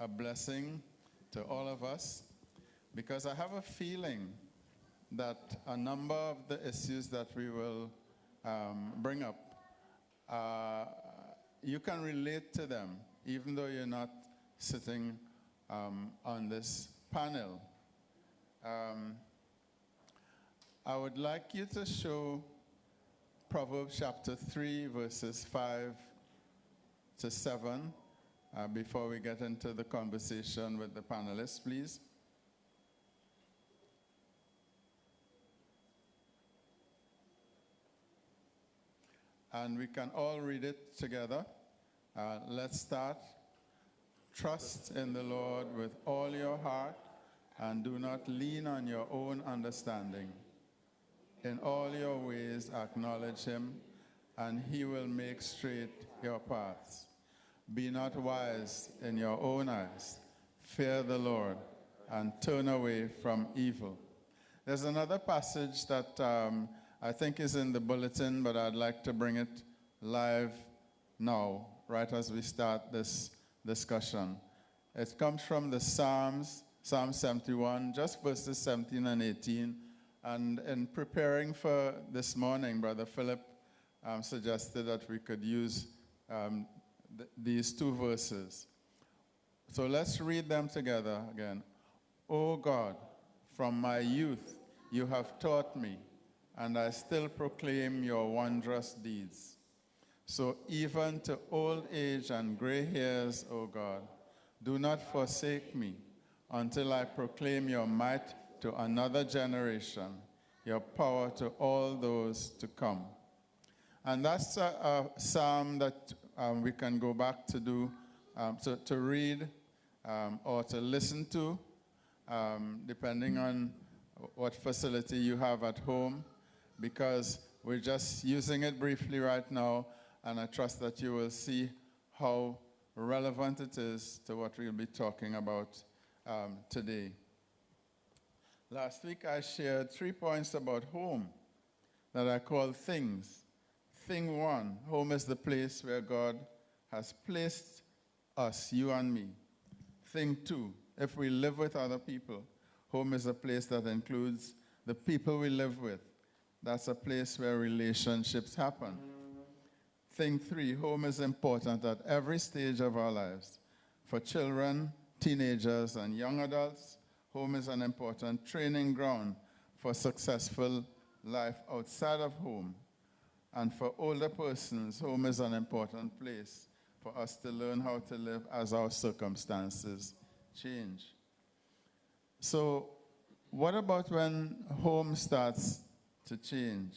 a blessing to all of us, because I have a feeling that a number of the issues that we will bring up, you can relate to them, even though you're not sitting on this panel. I would like you to show Proverbs chapter 3, verses 5 to 7, before we get into the conversation with the panelists, please. And we can all read it together. Let's start. Trust in the Lord with all your heart, and do not lean on your own understanding. In all your ways acknowledge him, and he will make straight your paths. Be not wise in your own eyes. Fear the Lord, and turn away from evil. There's another passage that I think is in the bulletin, but I'd like to bring it live now, right as we start this discussion. It comes from the Psalms, Psalm 71, just verses 17 and 18. And in preparing for this morning, Brother Phillip suggested that we could use these two verses. So let's read them together again. O God, from my youth you have taught me, and I still proclaim your wondrous deeds. So even to old age and gray hairs, O God, do not forsake me until I proclaim your might to another generation, your power to all those to come. And that's a psalm that we can go back to do, to read or to listen to, depending on what facility you have at home, because we're just using it briefly right now, and I trust that you will see how relevant it is to what we'll be talking about today. Last week I shared 3 points about home that I call things. Thing one, home is the place where God has placed us, you and me. Thing two, if we live with other people, home is a place that includes the people we live with. That's a place where relationships happen. Thing three, home is important at every stage of our lives. For children, teenagers, and young adults, home is an important training ground for successful life outside of home. And for older persons, home is an important place for us to learn how to live as our circumstances change. So what about when home starts to change?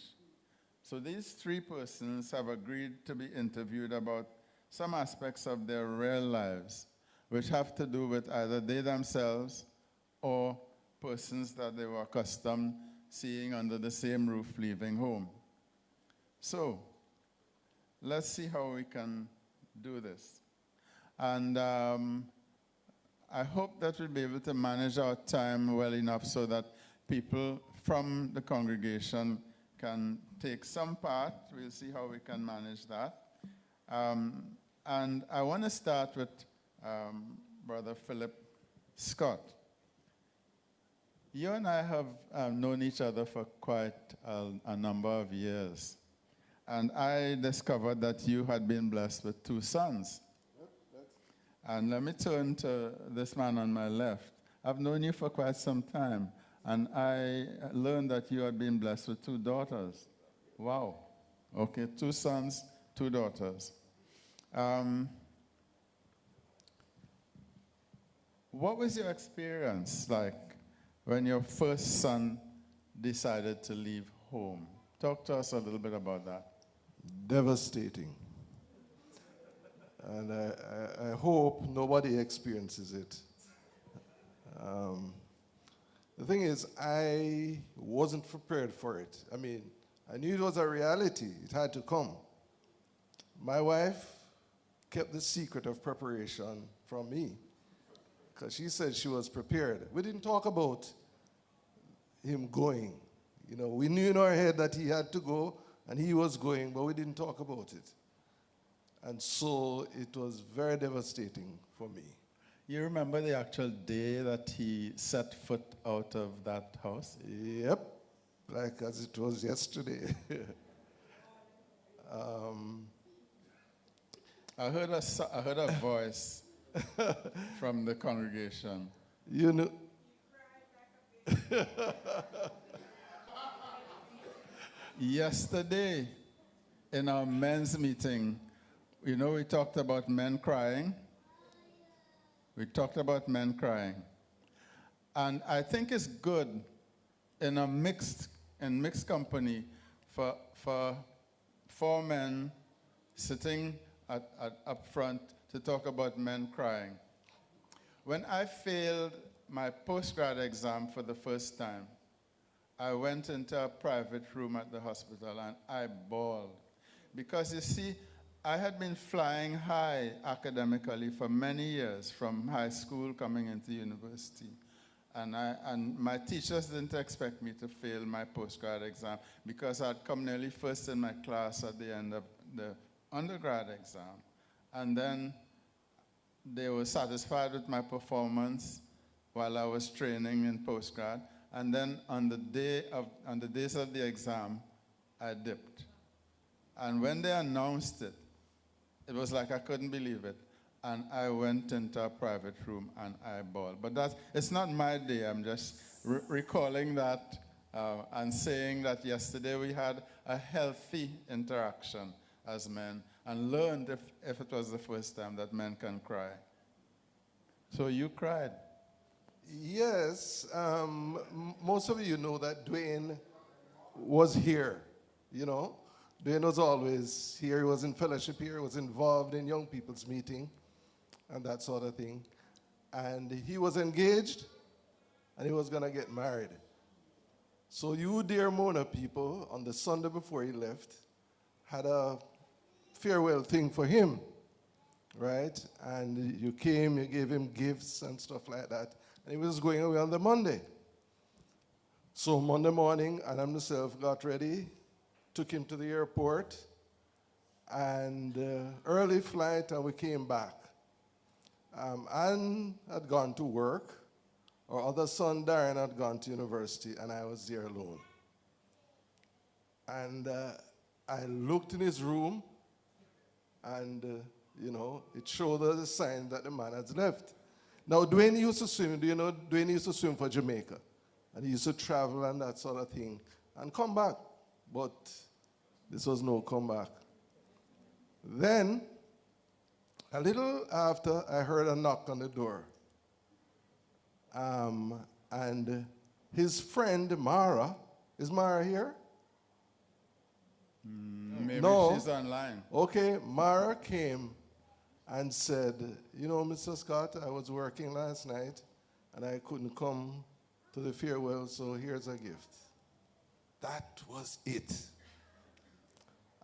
So these three persons have agreed to be interviewed about some aspects of their real lives, which have to do with either they themselves or persons that they were accustomed seeing under the same roof leaving home. So let's see how we can do this. And I hope that we'll be able to manage our time well enough so that people from the congregation can take some part. We'll see how we can manage that. And I want to start with Brother Phillip Scott. You and I have known each other for quite a number of years. And I discovered that you had been blessed with 2 sons. And let me turn to this man on my left. I've known you for quite some time, and I learned that you had been blessed with 2 daughters. Wow. Okay, 2 sons, 2 daughters. What was your experience like when your first son decided to leave home? Talk to us a little bit about that. Devastating. And I hope nobody experiences it. The thing is, I wasn't prepared for it. I mean, I knew it was a reality. It had to come. My wife kept the secret of preparation from me because she said she was prepared. We didn't talk about him going. You know, we knew in our head that he had to go and he was going, but we didn't talk about it. And so it was very devastating for me. You remember the actual day that he set foot out of that house? Yep, like as it was yesterday. I heard a voice from the congregation. You know, Yesterday, in our men's meeting, we talked about men crying. We talked about men crying. And I think it's good in mixed company for four men sitting up front to talk about men crying. When I failed my postgrad exam for the first time, I went into a private room at the hospital and I bawled. Because you see, I had been flying high academically for many years, from high school coming into university. And my teachers didn't expect me to fail my postgrad exam because I'd come nearly first in my class at the end of the undergrad exam. And then they were satisfied with my performance while I was training in postgrad. And then on the days of the exam, I dipped. And when they announced it, it was like I couldn't believe it. And I went into a private room and I bawled. But it's not my day. I'm just recalling that and saying that yesterday we had a healthy interaction as men and learned if it was the first time that men can cry. So you cried. yes, most of you know that Dwayne was here, Dwayne was always here. He was in fellowship here. He was involved in young people's meeting and that sort of thing. And he was engaged, and he was going to get married. So you, dear Mona people, on the Sunday before he left, had a farewell thing for him, right? And you came, you gave him gifts and stuff like that. And he was going away on the Monday. So Monday morning, and I myself got ready, took him to the airport, and early flight, and we came back. Anne had gone to work. Our other son, Darren, had gone to university, and I was there alone. And I looked in his room, and, it showed us a sign that the man had left. Now, Dwayne used to swim. Do you know Dwayne used to swim for Jamaica? And he used to travel and that sort of thing and come back. But this was no comeback. Then, a little after, I heard a knock on the door. And his friend, Mara, is Mara here? Maybe no. She's online. Okay, Mara came and said, Mr. Scott, I was working last night and I couldn't come to the farewell, so here's a gift. That was it.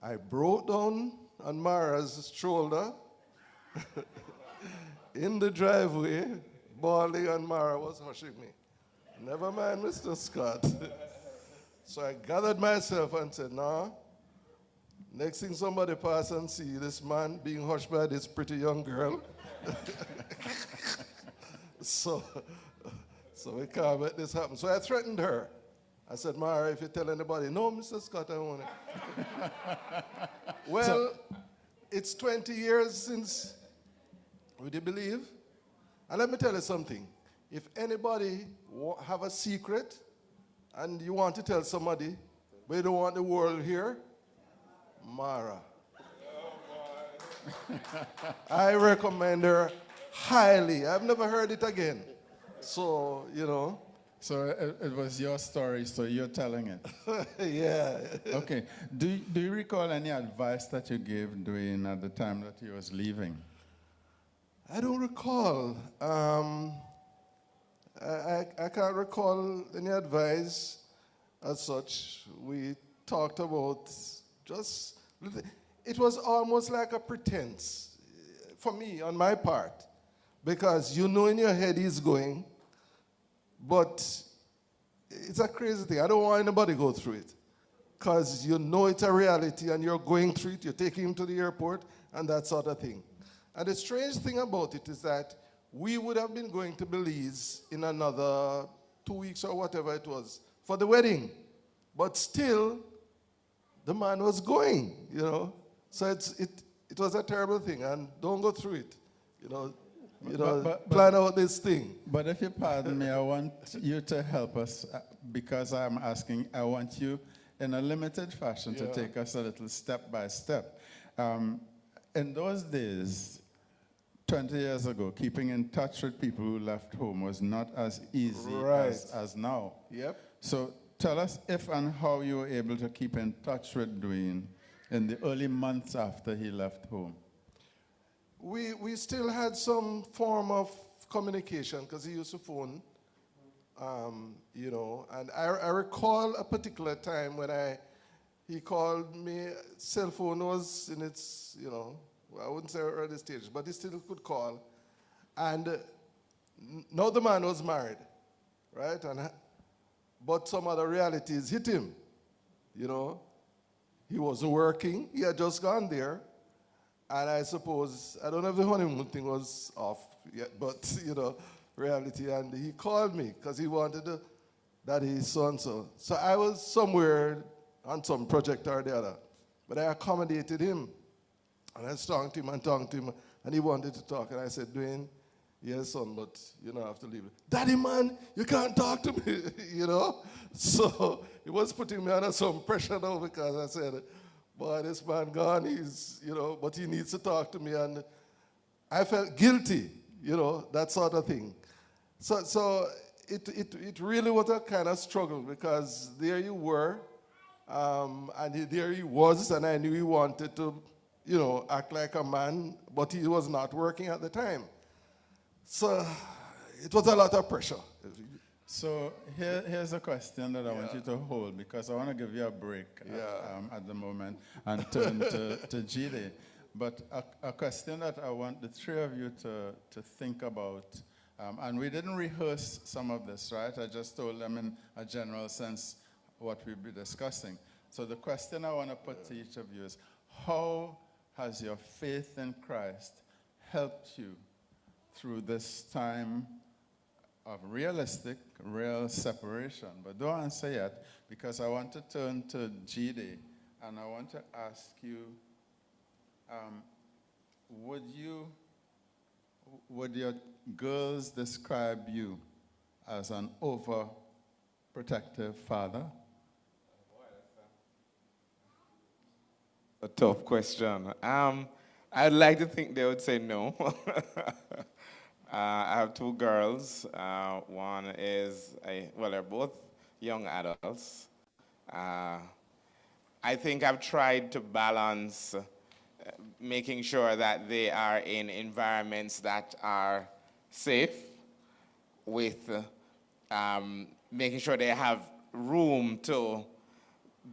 I broke down on Mara's shoulder in the driveway, bawling, and Mara was hushing me. Never mind, Mr. Scott. So I gathered myself and said, no. Next thing somebody pass and see this man being hushed by this pretty young girl. So we can't let this happen. So I threatened her. I said, Mara, if you tell anybody, no, Mr. Scott, I want it. Well, it's 20 years since, would you believe? And let me tell you something. If anybody have a secret and you want to tell somebody, but you don't want the world here, Mara. I recommend her highly. I've never heard it again. So, So it was your story, so you're telling it. Yeah. Okay. Do you recall any advice that you gave Dwayne at the time that he was leaving? I don't recall. I can't recall any advice as such. We talked about it was almost like a pretense for me on my part, because in your head he's going, but it's a crazy thing. I don't want anybody to go through it, because it's a reality and you're going through it. You're taking him to the airport and that sort of thing. And the strange thing about it is that we would have been going to Belize in another 2 weeks or whatever it was for the wedding. But still, the man was going, you know. So it was a terrible thing, and don't go through it, you know. Plan out this thing. But if you pardon me, I want you to help us because I'm asking, I want you in a limited fashion to take us a little step by step. In those days, 20 years ago, keeping in touch with people who left home was not as easy as now. Yep. So tell us if and how you were able to keep in touch with Dwayne in the early months after he left home. We still had some form of communication because he used to phone, you know. And I recall a particular time when he called me. Cell phone was in its, you know, I wouldn't say early stage, but he still could call. And now the man was married, right? But some other realities hit him, you know. He wasn't working. He had just gone there. And I suppose, I don't know if the honeymoon thing was off yet, but, you know, reality. And he called me because he wanted that he's so-and-so. So I was somewhere on some project or the other. But I accommodated him. And I was talking to him, and he wanted to talk. And I said, Dwayne, yes, son, but you know, I have to leave. Daddy, man, you can't talk to me, you know? So it was putting me under some pressure now because I said, boy, this man gone, he's, you know, but he needs to talk to me. And I felt guilty, you know, that sort of thing. So it really was a kind of struggle because there you were, and there he was, and I knew he wanted to, you know, act like a man, but he was not working at the time. So it was a lot of pressure. So here's a question that I want you to hold because I want to give you a break at the moment and turn to Jide. But a question that I want the three of you to think about, and we didn't rehearse some of this, right? I just told them in a general sense what we'll be discussing. So the question I want to put to each of you is, how has your faith in Christ helped you through this time of real separation? But don't answer yet, because I want to turn to Jide, and I want to ask you, would your girls describe you as an overprotective father? A tough question. I'd like to think they would say no. I have two girls. One is, they're both young adults. I think I've tried to balance making sure that they are in environments that are safe with making sure they have room to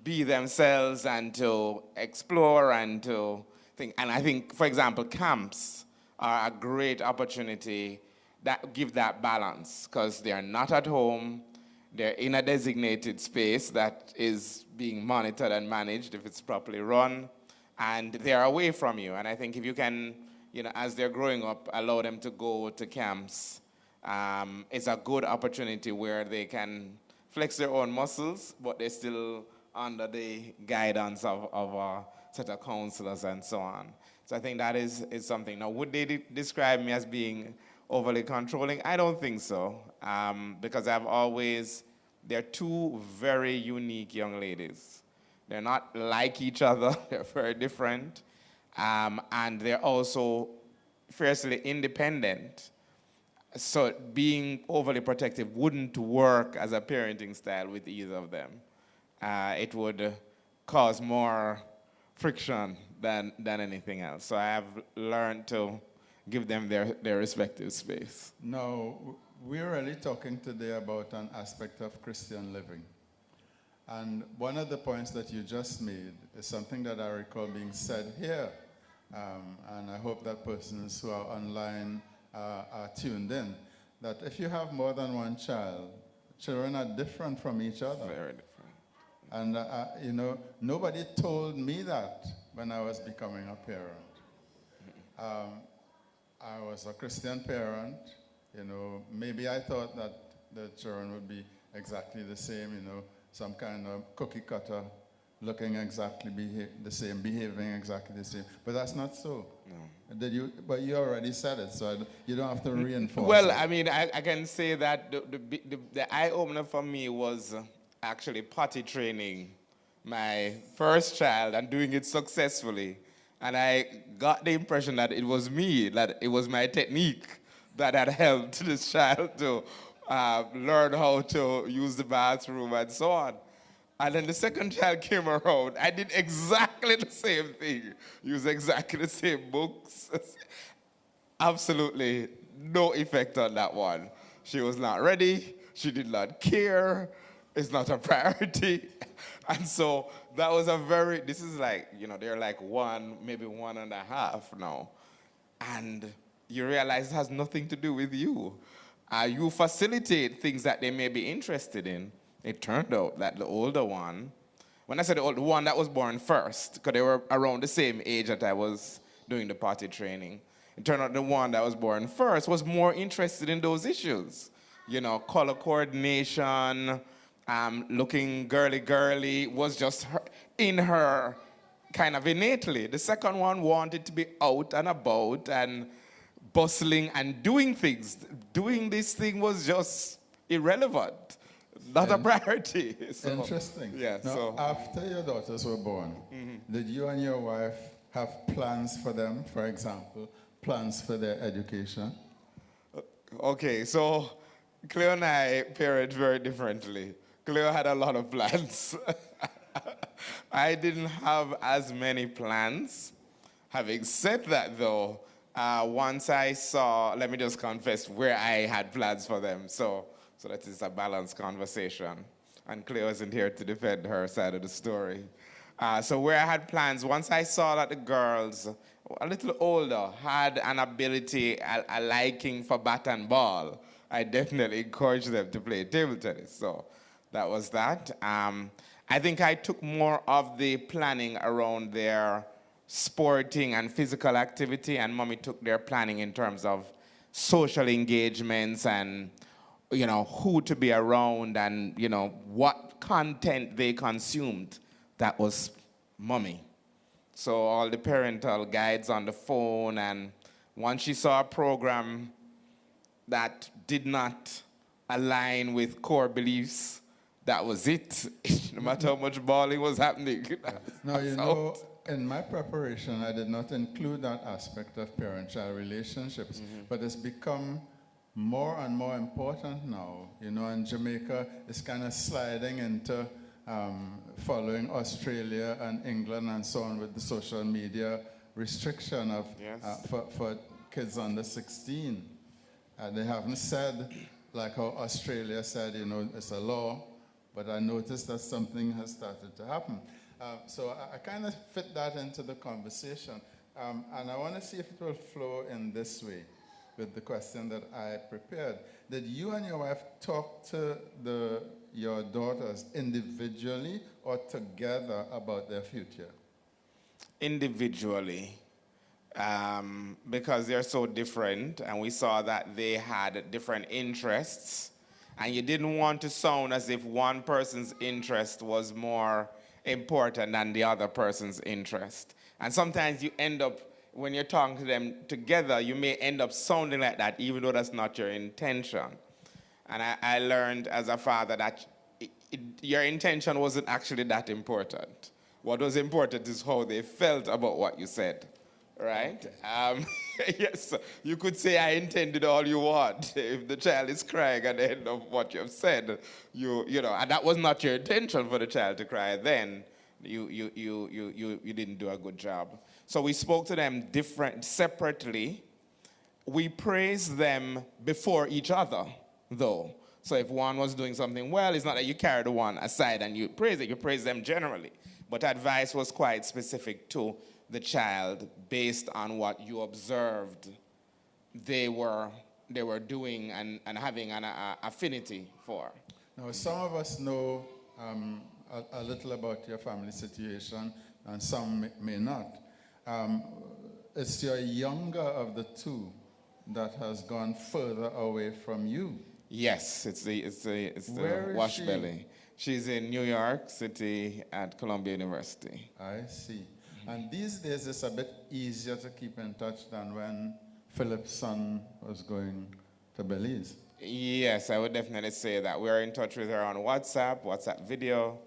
be themselves and to explore and to think. And I think, for example, camps are a great opportunity that give that balance because they're not at home, they're in a designated space that is being monitored and managed if it's properly run, and they're away from you. And I think if you can, as they're growing up, allow them to go to camps, it's a good opportunity where they can flex their own muscles, but they're still under the guidance of a set of counselors and so on. So I think that is something. Now, would they describe me as being overly controlling? I don't think so, because they're two very unique young ladies. They're not like each other, they're very different, and they're also fiercely independent. So being overly protective wouldn't work as a parenting style with either of them. It would cause more friction than anything else. So I have learned to give them their respective space. Now, we're really talking today about an aspect of Christian living. And one of the points that you just made is something that I recall being said here. And I hope that persons who are online are tuned in, that if you have more than one child, children are different from each other. Very different. And, nobody told me that when I was becoming a parent. I was a Christian parent, maybe I thought that the children would be exactly the same, some kind of cookie cutter, looking exactly the same, behaving exactly the same. But that's not so. No. But you already said it, so you don't have to reinforce Well, it. I mean, I can say that the eye-opener for me was actually potty training my first child and doing it successfully. And I got the impression that it was me, that it was my technique that had helped this child to learn how to use the bathroom and so on. And then the second child came around. I did exactly the same thing. Used exactly the same books. Absolutely no effect on that one. She was not ready. She did not care. It's not a priority. And so that was this is like, they're like 1, maybe 1.5 now. And you realize it has nothing to do with you. You facilitate things that they may be interested in. It turned out that the older one, when I said the older one that was born first, because they were around the same age that I was doing the potty training, it turned out the one that was born first was more interested in those issues. Color coordination, looking girly, was just in her kind of innately. The second one wanted to be out and about and bustling and doing things. Doing this thing was just irrelevant, not a priority. So, interesting. Yeah. Now, after your daughters were born, did you and your wife have plans for them, for example, plans for their education? Okay, so Cleo and I parent very differently. Cleo had a lot of plans. I didn't have as many plans. Having said that, though, once I saw, let me just confess where I had plans for them. So that is a balanced conversation. And Cleo isn't here to defend her side of the story. So where I had plans, once I saw that the girls, a little older, had an ability, a liking for bat and ball, I definitely encouraged them to play table tennis. So that was that. I think I took more of the planning around their sporting and physical activity, and Mommy took their planning in terms of social engagements and, who to be around and, what content they consumed. That was Mommy. So all the parental guides on the phone, and once she saw a program that did not align with core beliefs, that was it. No matter how much balling was happening. No, in my preparation, I did not include that aspect of parent-child relationships, but it's become more and more important now. In Jamaica, it's kind of sliding into following Australia and England and so on with the social media restriction of for kids under 16. They haven't said, like how Australia said, it's a law, but I noticed that something has started to happen. So I kind of fit that into the conversation. And I want to see if it will flow in this way with the question that I prepared. Did you and your wife talk to your daughters individually or together about their future? Individually. Because they're so different, and we saw that they had different interests, and you didn't want to sound as if one person's interest was more important than the other person's interest. And sometimes you end up, when you're talking to them together, you may end up sounding like that, even though that's not your intention. And I learned as a father that your intention wasn't actually that important. What was important is how they felt about what you said. Right? Yes, you could say I intended all you want. If the child is crying at the end of what you've said, and that was not your intention for the child to cry, then you didn't do a good job. So we spoke to them separately. We praised them before each other, though. So if one was doing something well, it's not that you carry the one aside and you praise it. You praise them generally. But advice was quite specific to the child based on what you observed they were doing and having an affinity for. Now, some of us know a little about your family situation, and some may not. It's your younger of the two that has gone further away from you. Yes, it's the Where is wash she? belly. She's in New York City at Columbia University. I see. And these days it's a bit easier to keep in touch than when Philip's son was going to Belize. Yes, I would definitely say that. We're in touch with her on WhatsApp video.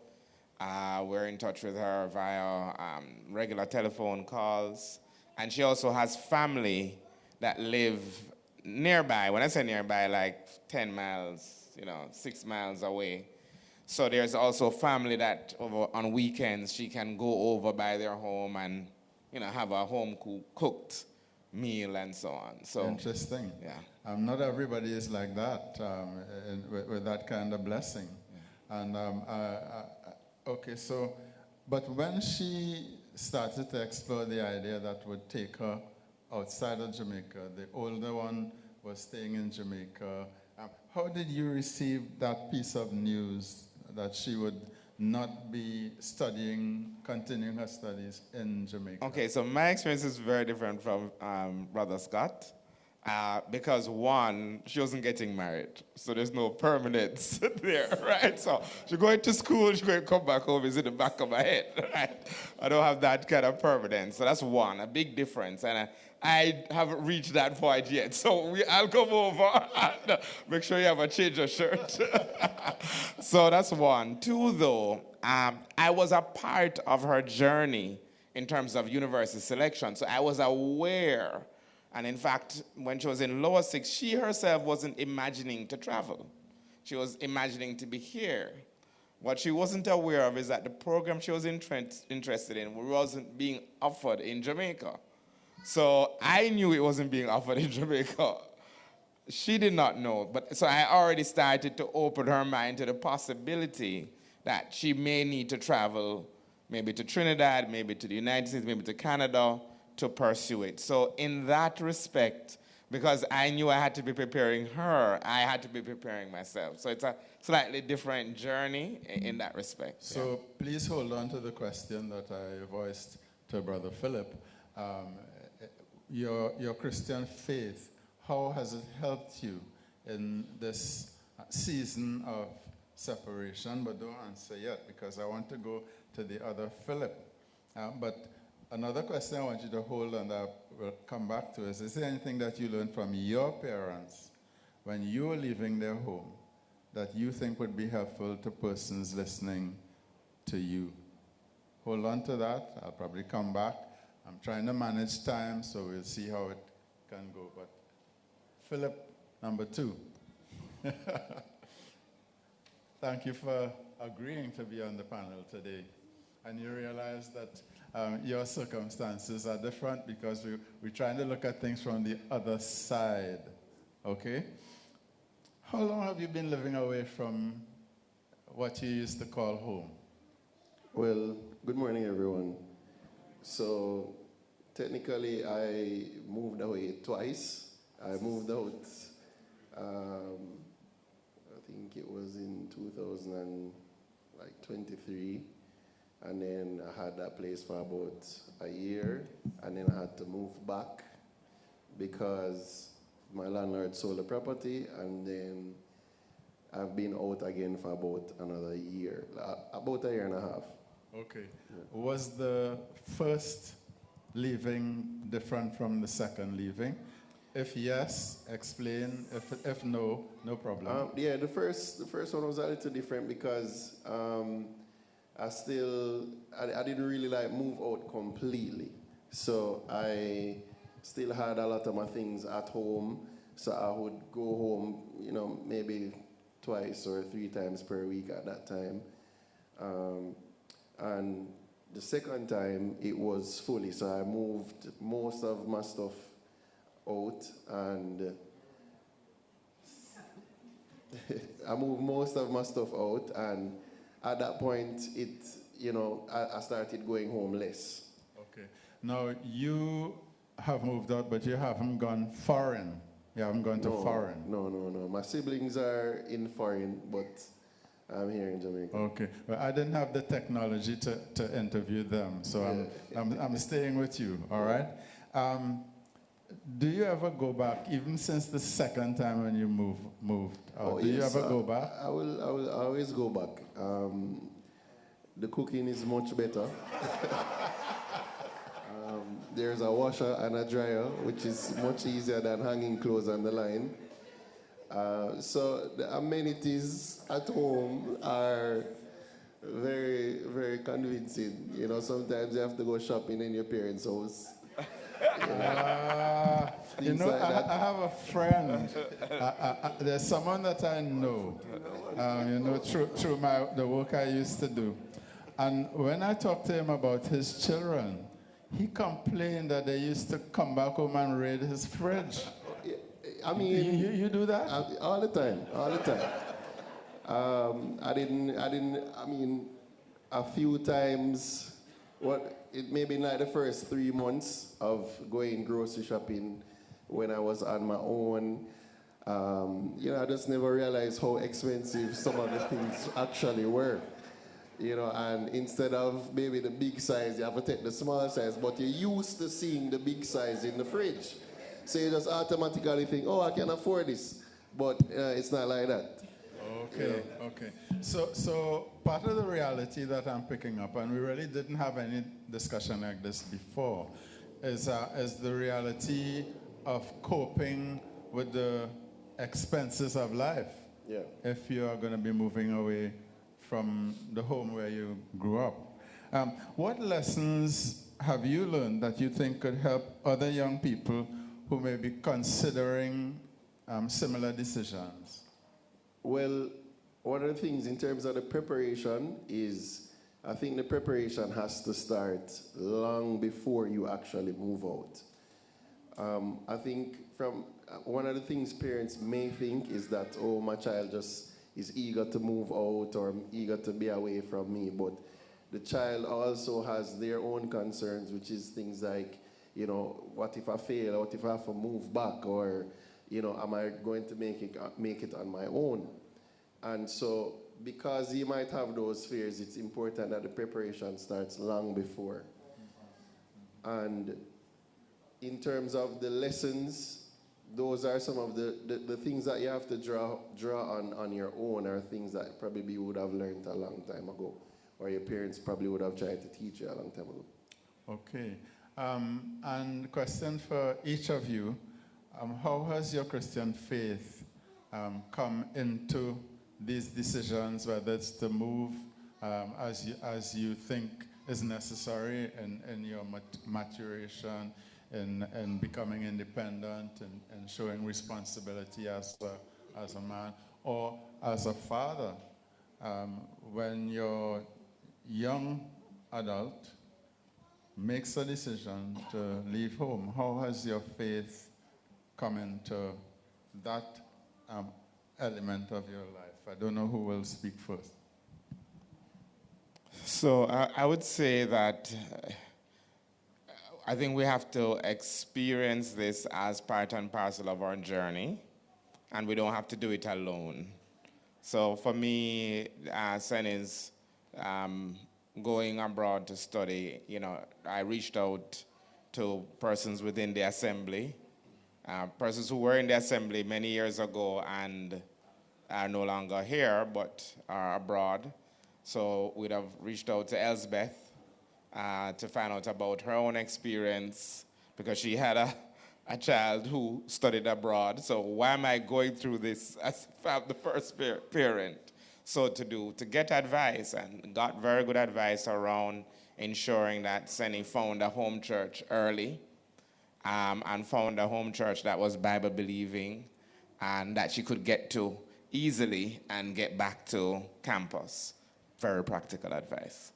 We're in touch with her via regular telephone calls. And she also has family that live nearby. When I say nearby, like 10 miles, 6 miles away. So there's also family that on weekends she can go over by their home and, have a home cooked meal and so on. So interesting. Yeah. Not everybody is like that with that kind of blessing. Yeah. And okay, so, but when she started to explore the idea that would take her outside of Jamaica, the older one was staying in Jamaica. How did you receive that piece of news that she would not be continuing her studies in Jamaica? Okay, so my experience is very different from Brother Scott. Because one, she wasn't getting married, so there's no permanence there, right? So she's going to school, she's going to come back home, is in the back of my head, right? I don't have that kind of permanence, so that's one, a big difference, and I haven't reached that point yet, so I'll come over and make sure you have a change of shirt. So that's one. Two, though, I was a part of her journey in terms of university selection, so I was aware. And in fact, when she was in lower six, she herself wasn't imagining to travel. She was imagining to be here. What she wasn't aware of is that the program she was interested in wasn't being offered in Jamaica. So I knew it wasn't being offered in Jamaica. She did not know. So I already started to open her mind to the possibility that she may need to travel maybe to Trinidad, maybe to the United States, maybe to Canada, to pursue it. So in that respect, because I knew I had to be preparing her, I had to be preparing myself. So it's a slightly different journey in that respect. So please hold on to the question that I voiced to Brother Phillip. Your Christian faith, how has it helped you in this season of separation? But don't answer yet, because I want to go to the other Phillip. But another question I want you to hold on that we'll come back to is there anything that you learned from your parents when you were leaving their home that you think would be helpful to persons listening to you? Hold on to that. I'll probably come back. I'm trying to manage time, so we'll see how it can go. But Phillip, number 2. Thank you for agreeing to be on the panel today. And you realize that your circumstances are different because we're trying to look at things from the other side, okay? How long have you been living away from what you used to call home? Well, good morning, everyone. So, technically, I moved away twice. I moved out, I think it was in 2023. And then I had that place for about a year, and then I had to move back because my landlord sold the property, and then I've been out again for about another year, about a year and a half. Okay. Yeah. Was the first leaving different from the second leaving? If yes, explain. If no, no problem. Yeah, the first one was a little different because I didn't really move out completely. So I still had a lot of my things at home. So I would go home, maybe twice or 3 times per week at that time. And the second time, it was fully. So I moved most of my stuff out, and and at that point, I started going home less. Okay. Now, you have moved out, but you haven't gone foreign. You haven't gone to foreign. No. My siblings are in foreign, but I'm here in Jamaica. Okay. Well, I didn't have the technology to interview them, so I'm staying with you, all right? do you ever go back, even since the second time when you moved? Oh, Do you yes, ever go back? I will always go back. The cooking is much better. There's a washer and a dryer, which is much easier than hanging clothes on the line. So the amenities at home are very, very convincing. You know, sometimes you have to go shopping in your parents' house. You know, I have a friend. There's someone that I know, you know, through the work I used to do. And when I talked to him about his children, he complained that they used to come back home and raid his fridge. I mean, you do that? All the time. I mean, a few times, it may be like the first 3 months of going grocery shopping when I was on my own. You know, I just never realized how expensive some of the things actually were. You know, and instead of maybe the big size, you have to take the small size, but you're used to seeing the big size in the fridge. So you just automatically think, oh, I can afford this. But it's not like that. Okay, okay. So part of the reality that I'm picking up, and we really didn't have any discussion like this before, is the reality of coping with the expenses of life. Yeah. If you are going to be moving away from the home where you grew up. What lessons have you learned that you think could help other young people who may be considering similar decisions? Well, one of the things in terms of the preparation is, I think the preparation has to start long before you actually move out. I think one of the things parents may think is that, oh, my child just is eager to move out or eager to be away from me, but the child also has their own concerns, which is things like, you know, what if I fail? What if I have to move back? Or, you know, am I going to make it on my own? And so, because he might have those fears, it's important that the preparation starts long before. And in terms of the lessons, those are some of the things that you have to draw on your own, are things that probably you would have learned a long time ago, or your parents probably would have tried to teach you a long time ago. Okay. And question for each of you, how has your Christian faith come into these decisions, whether it's to move as you think is necessary in your maturation, in becoming independent and showing responsibility as a man or as a father? When your young adult makes a decision to leave home, how has your faith come into that element of your life? I don't know who will speak first. So I would say that I think we have to experience this as part and parcel of our journey, and we don't have to do it alone. So for me, Senny's going abroad to study, you know, I reached out to persons within the assembly, persons who were in the assembly many years ago and are no longer here, but are abroad. So we'd have reached out to Elsbeth to find out about her own experience, because she had a child who studied abroad. So why am I going through this as if I'm the first parent? So to get advice, and got very good advice around ensuring that Senny found a home church early, and found a home church that was Bible believing and that she could get to easily and get back to campus. Very practical advice.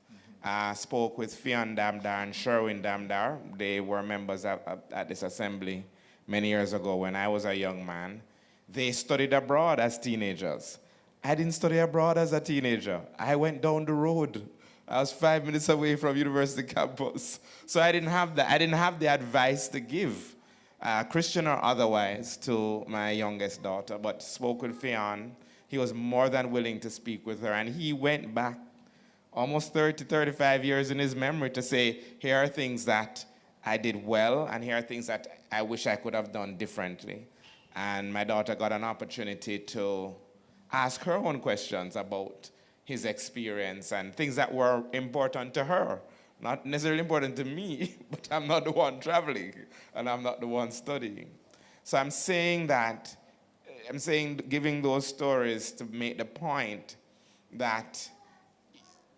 Spoke with Fionn Damdar and Sherwin Damdar. They were members at this assembly many years ago when I was a young man. They studied abroad as teenagers. I didn't study abroad as a teenager. I went down the road. I was 5 minutes away from university campus. So I didn't have that. I didn't have the advice to give, Christian or otherwise, to my youngest daughter. But spoke with Fionn. He was more than willing to speak with her. And he went back almost 30, 35 years in his memory to say, here are things that I did well, and here are things that I wish I could have done differently. And my daughter got an opportunity to ask her own questions about his experience and things that were important to her. Not necessarily important to me, but I'm not the one traveling, and I'm not the one studying. So I'm saying, giving those stories to make the point that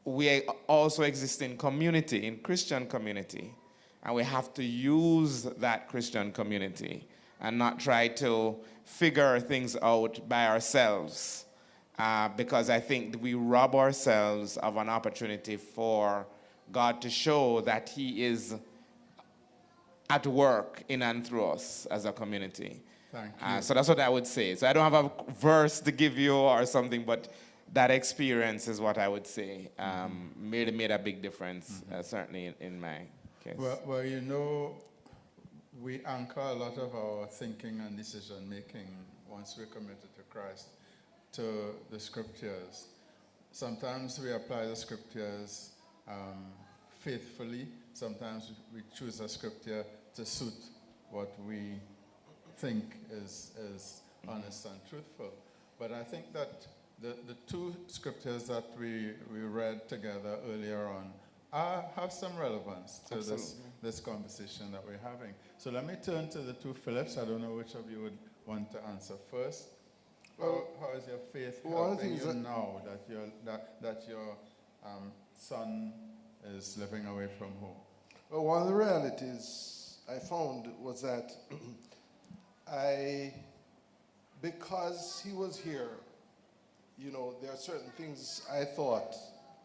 we also exist in community, in Christian community, and we have to use that Christian community and not try to figure things out by ourselves, because I think we rob ourselves of an opportunity for God to show that he is at work in and through us as a community. Thank you. So that's what I would say. So I don't have a verse to give you or something, but that experience is what I would say made a big difference, certainly in my case. Well, you know, we anchor a lot of our thinking and decision making once we're committed to Christ to the scriptures. Sometimes we apply the scriptures faithfully. Sometimes we choose a scripture to suit what we think is honest and truthful. But I think that the two scriptures that we read together earlier on have some relevance to this conversation that we're having. So let me turn to the two Phillips. I don't know which of you would want to answer first. Well, how is your faith one helping thing is you now that your son is living away from home? Well, one of the realities I found was that because he was here, you know, there are certain things I thought,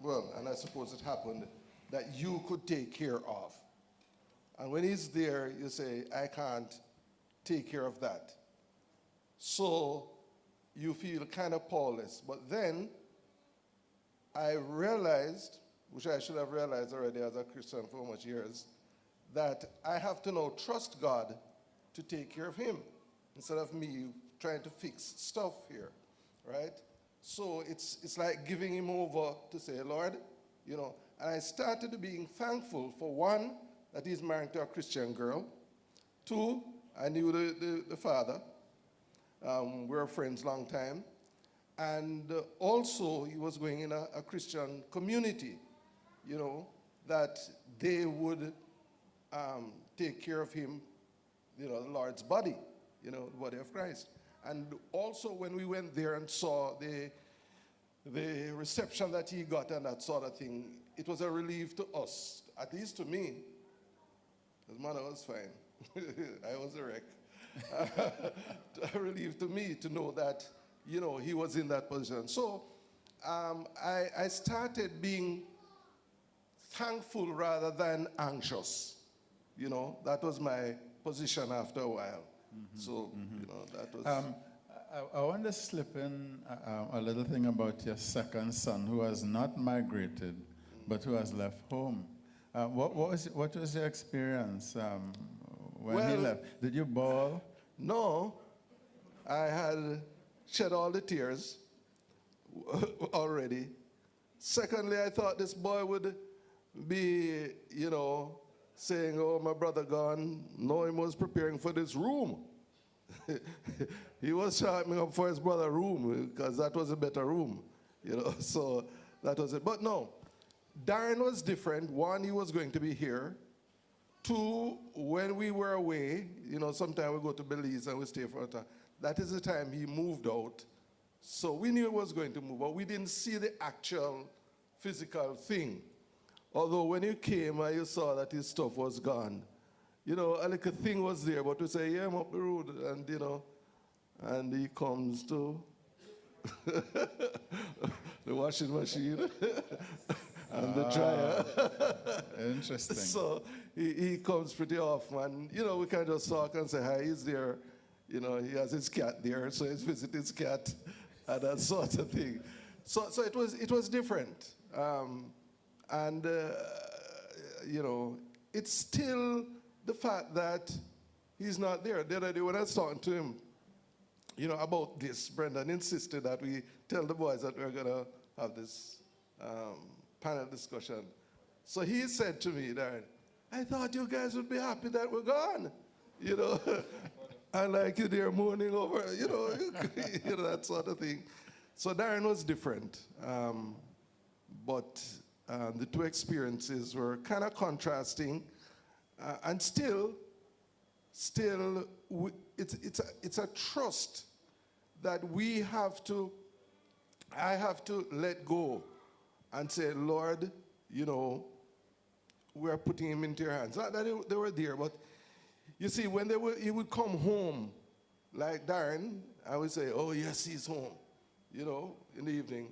well, and I suppose it happened, that you could take care of. And when he's there, you say, I can't take care of that. So you feel kind of powerless. But then I realized, which I should have realized already as a Christian for much years, that I have to now trust God to take care of him instead of me trying to fix stuff here, right? So it's like giving him over to say, Lord, you know, and I started being thankful for one, that he's married to a Christian girl. Two, I knew the father. We were friends long time. And also he was going in a Christian community, you know, that they would take care of him, you know, the Lord's body, you know, the body of Christ. And also when we went there and saw the reception that he got and that sort of thing, it was a relief to us, at least to me. His mother was fine. I was a wreck. A relief to me to know that, you know, he was in that position. So I started being thankful rather than anxious. You know, that was my position after a while. So, you know, that was... I want to slip in a little thing about your second son who has not migrated, but who has left home. What was your experience when he left? Did you bawl? No. I had shed all the tears already. Secondly, I thought this boy would be, you know, saying, oh, my brother gone. No, he was preparing for this room. He was shouting up for his brother's room because that was a better room, you know, so that was it. But no, Darren was different. One, he was going to be here. Two, when we were away, you know, sometimes we go to Belize and we stay for a time. That is the time he moved out. So we knew he was going to move, but we didn't see the actual physical thing. Although when you came, you saw that his stuff was gone. You know, a little thing was there, but we say, yeah, I'm up the road, and, you know, and he comes to the washing machine and the dryer. Interesting. So he comes pretty often, and, you know, we can just talk and say, hi, he's there. You know, he has his cat there, so he's visiting his cat, and that sort of thing. So it was different. You know, it's still the fact that he's not there. The other day when I was talking to him, you know, about this, Brendan insisted that we tell the boys that we're going to have this panel discussion. So he said to me, Darren, I thought you guys would be happy that we're gone, you know. And like they're mourning over, you know, you know, that sort of thing. So Darren was different, but the two experiences were kind of contrasting, and still, it's a trust that I have to let go and say, Lord, you know, we are putting him into your hands. Not that they were there, but you see, when he would come home, like Darren, I would say, oh yes, he's home, you know, in the evening.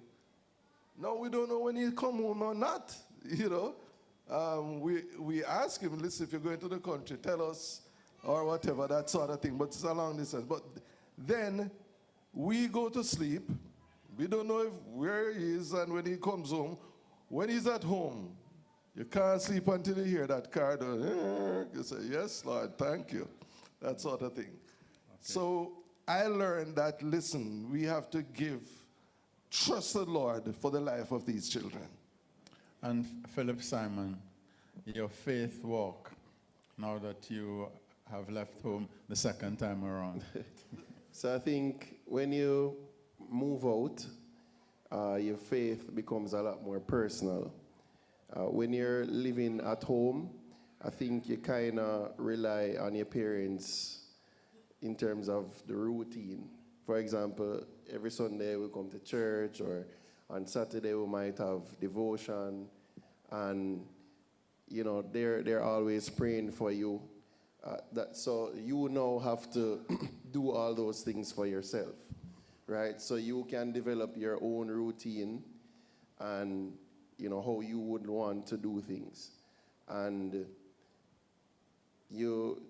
Now we don't know when he'll come home or not, you know. We ask him, listen, if you're going to the country, tell us, or whatever, that sort of thing, but it's a long distance. But then we go to sleep. We don't know where he is and when he comes home. When he's at home, you can't sleep until you hear that car door. You say, yes, Lord, thank you. That sort of thing. Okay. So I learned that, listen, we have to trust the Lord for the life of these children. And Phillip Simon, your faith walk, now that you have left home the second time around. So I think when you move out, your faith becomes a lot more personal. When you're living at home, I think you kind of rely on your parents in terms of the routine. For example, every Sunday we come to church, or on Saturday we might have devotion, and you know they're always praying for you. So you now have to do all those things for yourself, right? So you can develop your own routine and you know how you would want to do things. And you,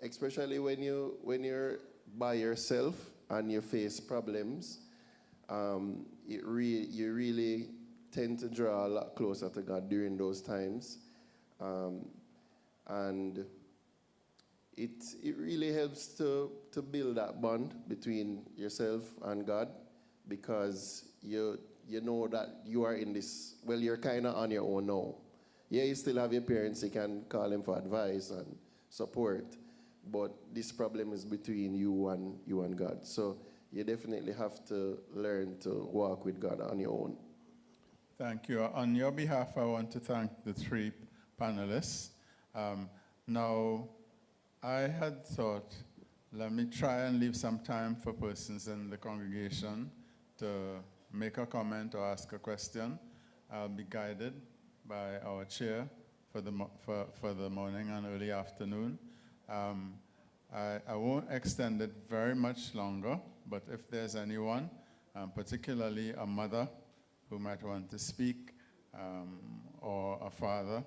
especially when you're by yourself and you face problems, you really tend to draw a lot closer to God during those times. And it really helps to build that bond between yourself and God, because you know that you are in this, well, you're kind of on your own now. Yeah, you still have your parents, you can call them for advice and support, but this problem is between you and God. So you definitely have to learn to walk with God on your own. Thank you. On your behalf, I want to thank the three panelists. Now, I had thought, let me try and leave some time for persons in the congregation to make a comment or ask a question. I'll be guided by our chair for the morning and early afternoon. I won't extend it very much longer, but if there's anyone, particularly a mother who might want to speak, or a father,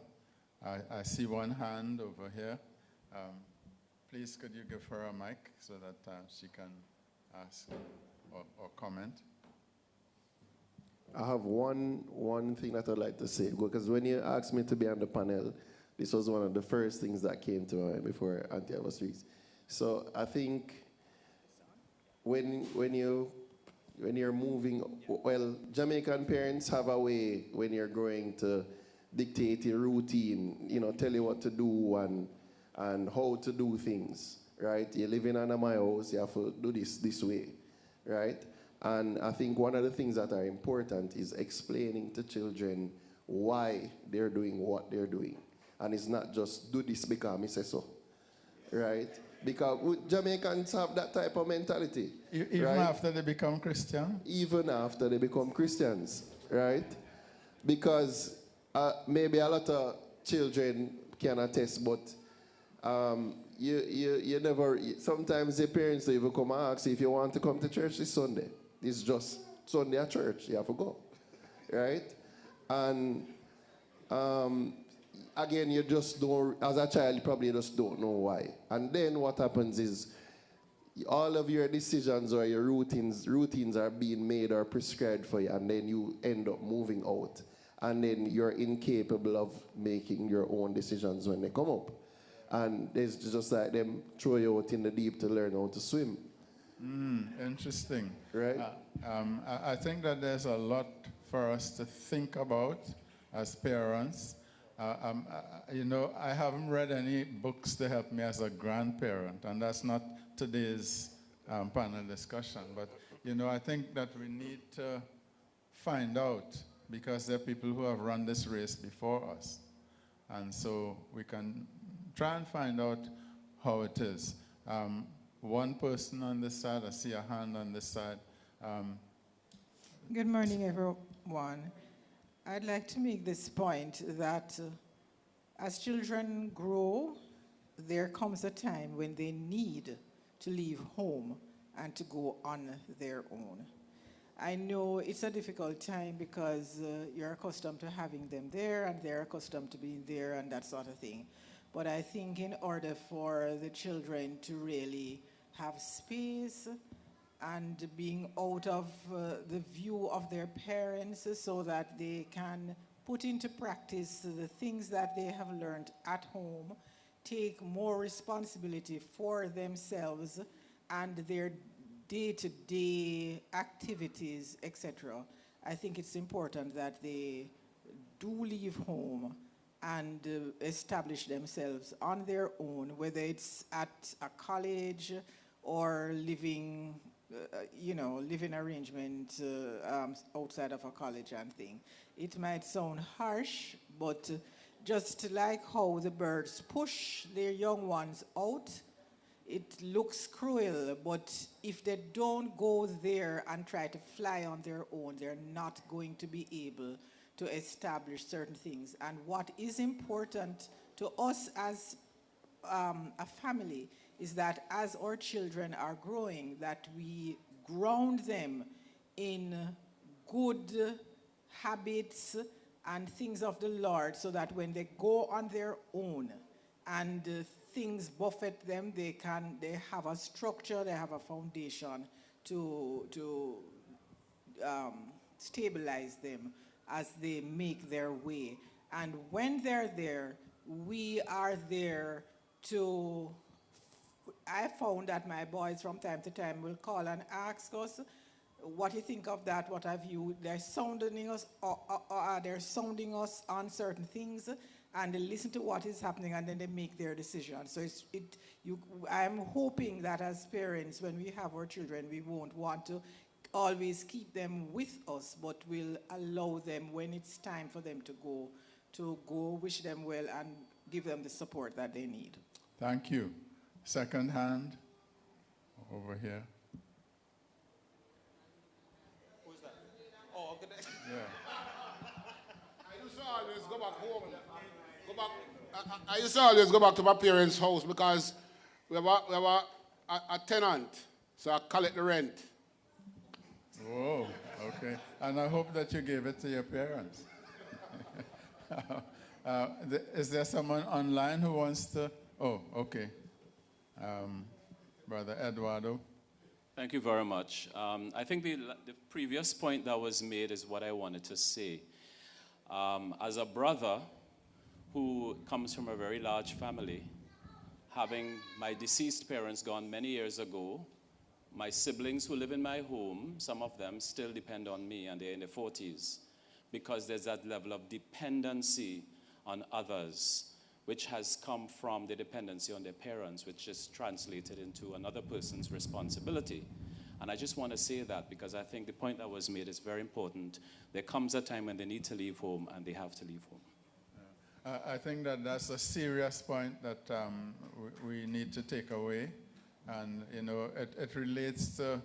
I see one hand over here. Please, could you give her a mic so that she can ask or comment? I have one thing that I'd like to say, because when you asked me to be on the panel, this was one of the first things that came to mind before Auntie was speaks. So I think when you're moving, well, Jamaican parents have a way when you're growing to dictate your routine, you know, tell you what to do and how to do things, right? You're living under my house, you have to do this way, right? And I think one of the things that are important is explaining to children why they're doing what they're doing. And it's not just do this because I say so, right? Because Jamaicans have that type of mentality. Even right? after they become Christian? Even after they become Christians, right? Because maybe a lot of children can attest, but you never, sometimes your parents even come and ask if you want to come to church this Sunday. It's just Sunday at church, you have to go, right? And again, you just don't, as a child, you probably just don't know why. And then what happens is all of your decisions or your routines are being made or prescribed for you, and then you end up moving out. And then you're incapable of making your own decisions when they come up. And it's just like them throw you out in the deep to learn how to swim. Interesting. Right? I think that there's a lot for us to think about as parents. I haven't read any books to help me as a grandparent, and that's not today's panel discussion. But, I think that we need to find out, because there are people who have run this race before us. And so we can try and find out how it is. One person on this side, I see a hand on this side. Good morning, everyone. I'd like to make this point that as children grow, there comes a time when they need to leave home and to go on their own. I know it's a difficult time because you're accustomed to having them there and they're accustomed to being there and that sort of thing. But I think in order for the children to really have space and being out of the view of their parents so that they can put into practice the things that they have learned at home, take more responsibility for themselves and their day-to-day activities, etc. I think it's important that they do leave home and establish themselves on their own, whether it's at a college or living arrangement outside of a college and thing. It might sound harsh, but just like how the birds push their young ones out, it looks cruel, but if they don't go there and try to fly on their own, they're not going to be able to establish certain things. And what is important to us as a family is that as our children are growing, that we ground them in good habits and things of the Lord, so that when they go on their own and things buffet them, they have a structure, they have a foundation to stabilize them as they make their way. And when they're there, we are there to... I found that my boys from time to time will call and ask us, what do you think of that? What have you? They're sounding us, or they're sounding us on certain things, and they listen to what is happening, and then they make their decision. So I'm hoping that as parents, when we have our children, we won't want to always keep them with us, but we'll allow them when it's time for them to go, wish them well, and give them the support that they need. Thank you. Second hand, over here. Who's that? Oh, okay. Yeah. I used to always go back home. I used to always go back to my parents' house because we have a tenant, so I collect the rent. Whoa, okay. And I hope that you gave it to your parents. Is there someone online who wants to? Oh, okay. Brother Eduardo. Thank you very much. I think the previous point that was made is what I wanted to say. As a brother who comes from a very large family, having my deceased parents gone many years ago, my siblings who live in my home, some of them still depend on me, and they're in their 40s, because there's that level of dependency on others, which has come from the dependency on their parents, which is translated into another person's responsibility. And I just want to say that because I think the point that was made is very important. There comes a time when they need to leave home, and they have to leave home. I think that that's a serious point that we need to take away. And, it relates to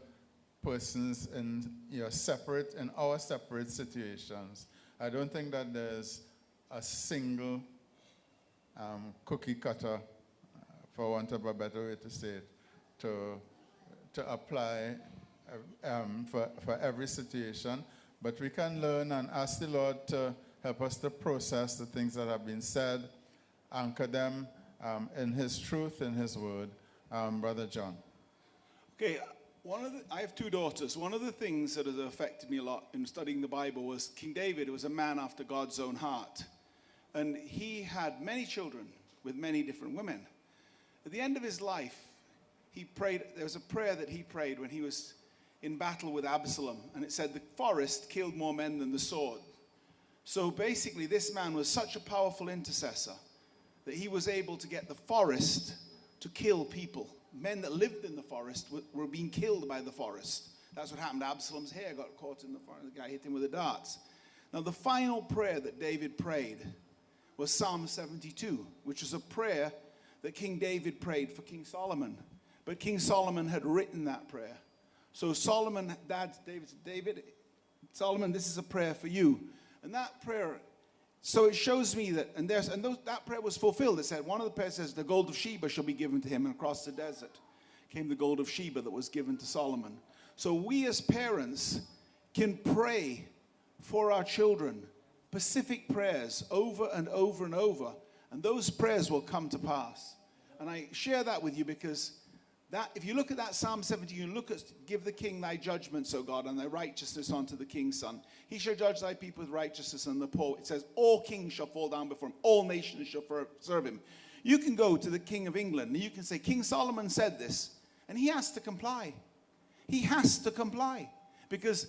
persons in our separate situations. I don't think that there's a single cookie cutter, for want of a better way to say it, to apply for every situation. But we can learn and ask the Lord to help us to process the things that have been said, anchor them in His truth, in His word. Brother John. Okay, I have two daughters. One of the things that has affected me a lot in studying the Bible was King David was a man after God's own heart. And he had many children with many different women. At the end of his life, he prayed. There was a prayer that he prayed when he was in battle with Absalom. And it said, the forest killed more men than the sword. So basically, this man was such a powerful intercessor that he was able to get the forest to kill people. Men that lived in the forest were being killed by the forest. That's what happened. Absalom's hair got caught in the forest. The guy hit him with the darts. Now, the final prayer that David prayed was Psalm 72, which was a prayer that King David prayed for King Solomon. But King Solomon had written that prayer. So Solomon, David said, David, Solomon, this is a prayer for you. And that prayer, so it shows me that, that prayer was fulfilled. It said, one of the prayers says, the gold of Sheba shall be given to him, and across the desert came the gold of Sheba that was given to Solomon. So we as parents can pray for our children, specific prayers over and over and over, and those prayers will come to pass. And I share that with you because that, if you look at that Psalm 70, you look at, give the king thy judgments, O God, and thy righteousness unto the king's son. He shall judge thy people with righteousness, and the poor. It says, all kings shall fall down before him. All nations shall serve him. You can go to the king of England, and you can say, King Solomon said this, and he has to comply. He has to comply. Because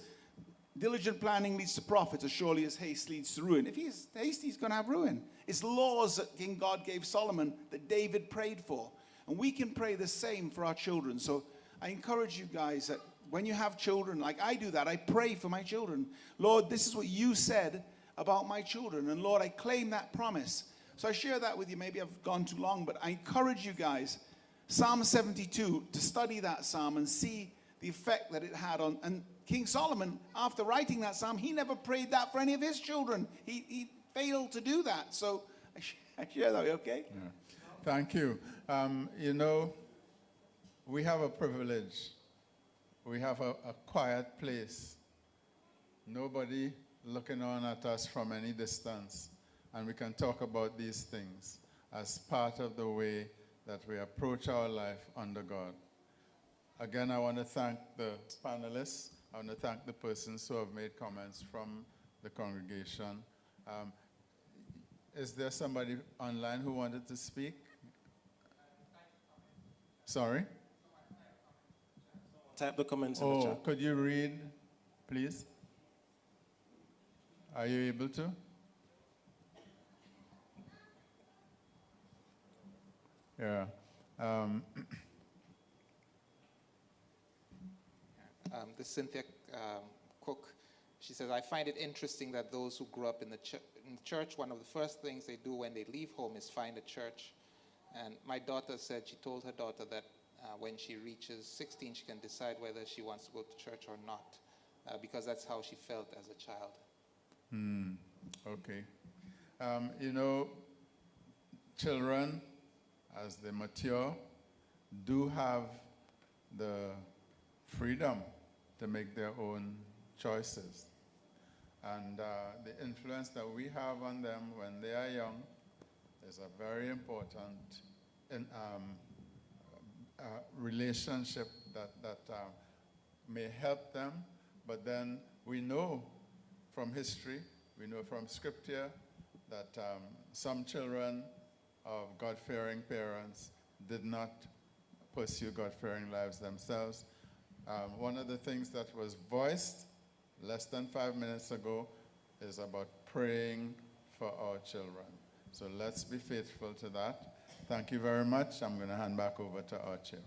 diligent planning leads to profit as surely as haste leads to ruin. If he's hasty, he's going to have ruin. It's laws that King God gave Solomon that David prayed for. And we can pray the same for our children. So I encourage you guys that when you have children, like I do that, I pray for my children. Lord, this is what you said about my children. And Lord, I claim that promise. So I share that with you. Maybe I've gone too long, but I encourage you guys, Psalm 72, to study that psalm and see the effect that it had on. And King Solomon, after writing that psalm, he never prayed that for any of his children. He failed to do that. So I share that, okay? Yeah. Thank you. You know, we have a privilege. We have a quiet place. Nobody looking on at us from any distance. And we can talk about these things as part of the way that we approach our life under God. Again, I want to thank the panelists. I want to thank the persons who have made comments from the congregation. Is there somebody online who wanted to speak? Sorry? Type the comments in the chat. Could you read, please? Are you able to? Yeah. This Cynthia Cook, she says, I find it interesting that those who grew up in the church, one of the first things they do when they leave home is find a church. And my daughter said, she told her daughter that when she reaches 16, she can decide whether she wants to go to church or not, because that's how she felt as a child. Okay. You know, children, as they mature, do have the freedom to make their own choices. And the influence that we have on them when they are young is a very important relationship that may help them. But then we know from history, we know from scripture that some children of God-fearing parents did not pursue God-fearing lives themselves. One of the things that was voiced less than 5 minutes ago is about praying for our children. So let's be faithful to that. Thank you very much. I'm going to hand back over to our chair.